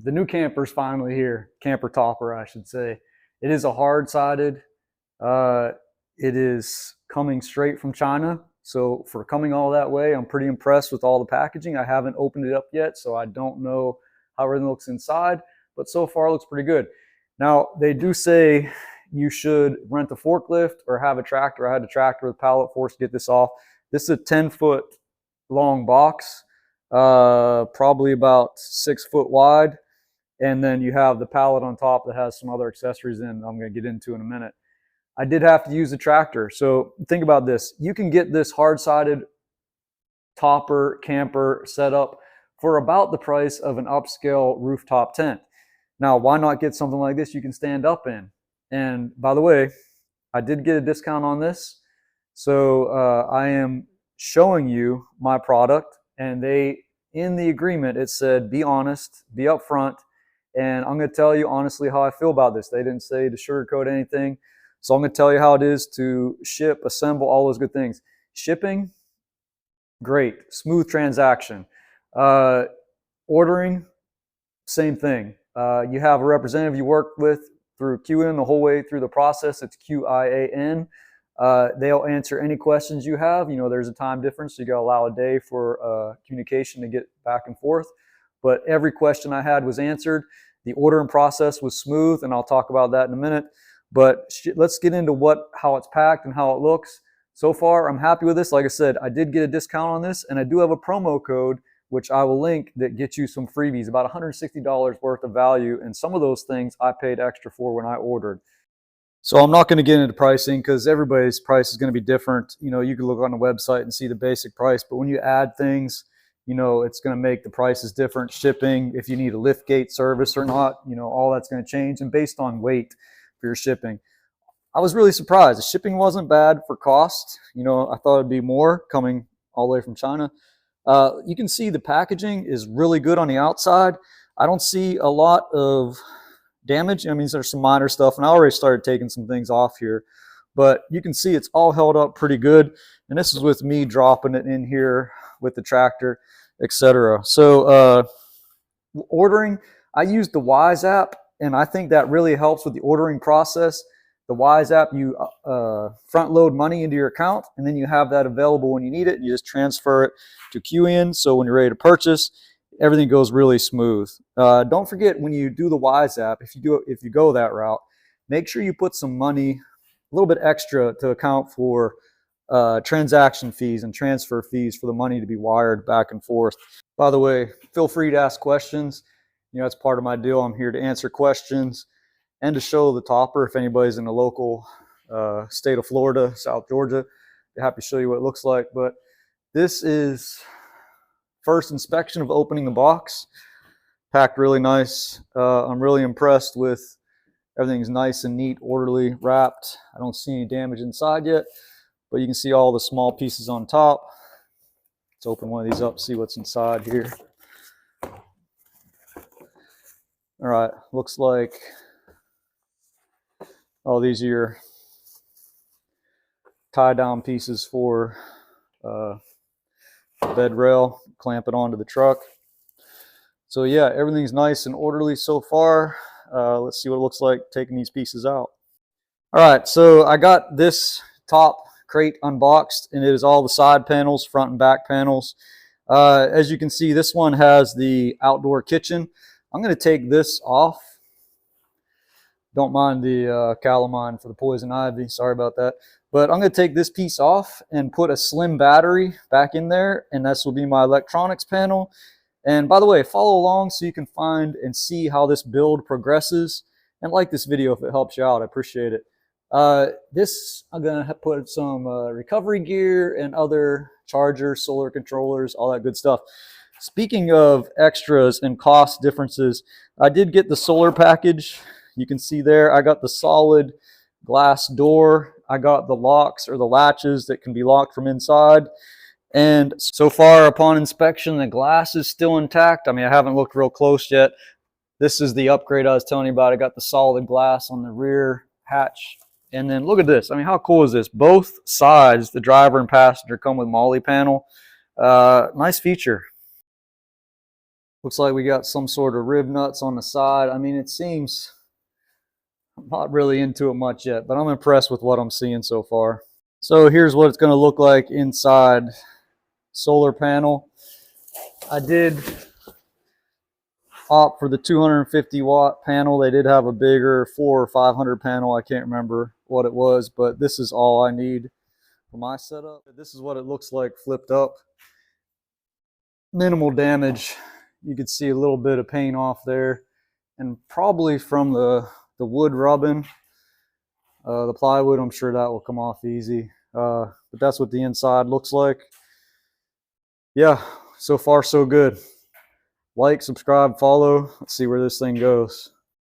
the new camper's finally here. Camper topper, I should say. It is a hard-sided. It is coming straight from China. So for coming all that way, I'm pretty impressed with all the packaging. I haven't opened it up yet, so I don't know how everything looks inside, but so far it looks pretty good. Now, they do say you should rent a forklift or have a tractor. I had a tractor with pallet force to get this off. This is a 10-foot long box, probably about 6 foot wide. And then you have the pallet on top that has some other accessories in I'm going to get into in a minute. I did have to use a tractor. So think about this. You can get this hard-sided topper camper set up for about the price of an upscale rooftop tent. Now, why not get something like this you can stand up in? And by the way, I did get a discount on this. So I am showing you my product, and in the agreement, it said, be honest, be upfront. And I'm going to tell you honestly how I feel about this. They didn't say to sugarcoat anything. So I'm going to tell you how it is to ship, assemble, all those good things. Shipping, great, smooth transaction. Ordering, same thing. You have a representative you work with through Qian the whole way through the process. It's Qian. They'll answer any questions you have. You know, there's a time difference, so you got to allow a day for communication to get back and forth. But every question I had was answered. The ordering process was smooth, and I'll talk about that in a minute. But let's get into how it's packed and how it looks. So far, I'm happy with this. Like I said, I did get a discount on this, and I do have a promo code, which I will link, that gets you some freebies, about $160 worth of value. And some of those things I paid extra for when I ordered. So I'm not going to get into pricing because everybody's price is going to be different. You know, you can look on the website and see the basic price, but when you add things, you know, it's going to make the prices different. Shipping, if you need a lift gate service or not, you know, all that's going to change. And based on weight for your shipping, I was really surprised. The shipping wasn't bad for cost. You know, I thought it'd be more coming all the way from China. You can see the packaging is really good on the outside. I don't see a lot of damage. I mean, there's some minor stuff, and I already started taking some things off here, but you can see it's all held up pretty good. And this is with me dropping it in here with the tractor, etc. So ordering, I used the Wise app, and I think that really helps with the ordering process. The Wise app, you front load money into your account, and then you have that available when you need it. You just transfer it to Qian, so when you're ready to purchase, everything goes really smooth. Don't forget, when you do the Wise app, if you go that route, make sure you put some money, a little bit extra, to account for transaction fees and transfer fees for the money to be wired back and forth. By the way, feel free to ask questions. You know, that's part of my deal. I'm here to answer questions and to show the topper. If anybody's in the local state of Florida, South Georgia, they're happy to show you what it looks like. But this is first inspection of opening the box. Packed really nice. I'm really impressed with everything's nice and neat, orderly, wrapped. I don't see any damage inside yet, but you can see all the small pieces on top. Let's open one of these up, see what's inside here. All right, looks like, oh, these are your tie down pieces for bed rail, clamp it onto the truck. So yeah, everything's nice and orderly so far. Let's see what it looks like taking these pieces out. All right, so I got this top crate unboxed, and it is all the side panels, front and back panels. As you can see, this one has the outdoor kitchen. I'm going to take this off. Don't mind the calamine for the poison ivy, sorry about that. But I'm going to take this piece off and put a slim battery back in there, and this will be my electronics panel. And by the way, follow along so you can find and see how this build progresses. And like this video if it helps you out, I appreciate it. I'm going to put some recovery gear and other chargers, solar controllers, all that good stuff. Speaking of extras and cost differences, I did get the solar package. You can see there, I got the solid glass door. I got the locks or the latches that can be locked from inside. And so far upon inspection, the glass is still intact. I mean, I haven't looked real close yet. This is the upgrade I was telling you about. I got the solid glass on the rear hatch. And then look at this. I mean, how cool is this? Both sides, the driver and passenger, come with MOLLE panel. Nice feature. Looks like we got some sort of rib nuts on the side. I mean, it seems, I'm not really into it much yet, but I'm impressed with what I'm seeing so far. So here's what it's going to look like inside. Solar panel. I did opt for the 250 watt panel. They did have a bigger 400 or 500 panel. I can't remember what it was, but this is all I need for my setup. This is what it looks like flipped up. Minimal damage. You could see a little bit of paint off there, and probably from the wood rubbing. The plywood, I'm sure that will come off easy. But that's what the inside looks like. Yeah, so far so good. Like, subscribe, follow. Let's see where this thing goes.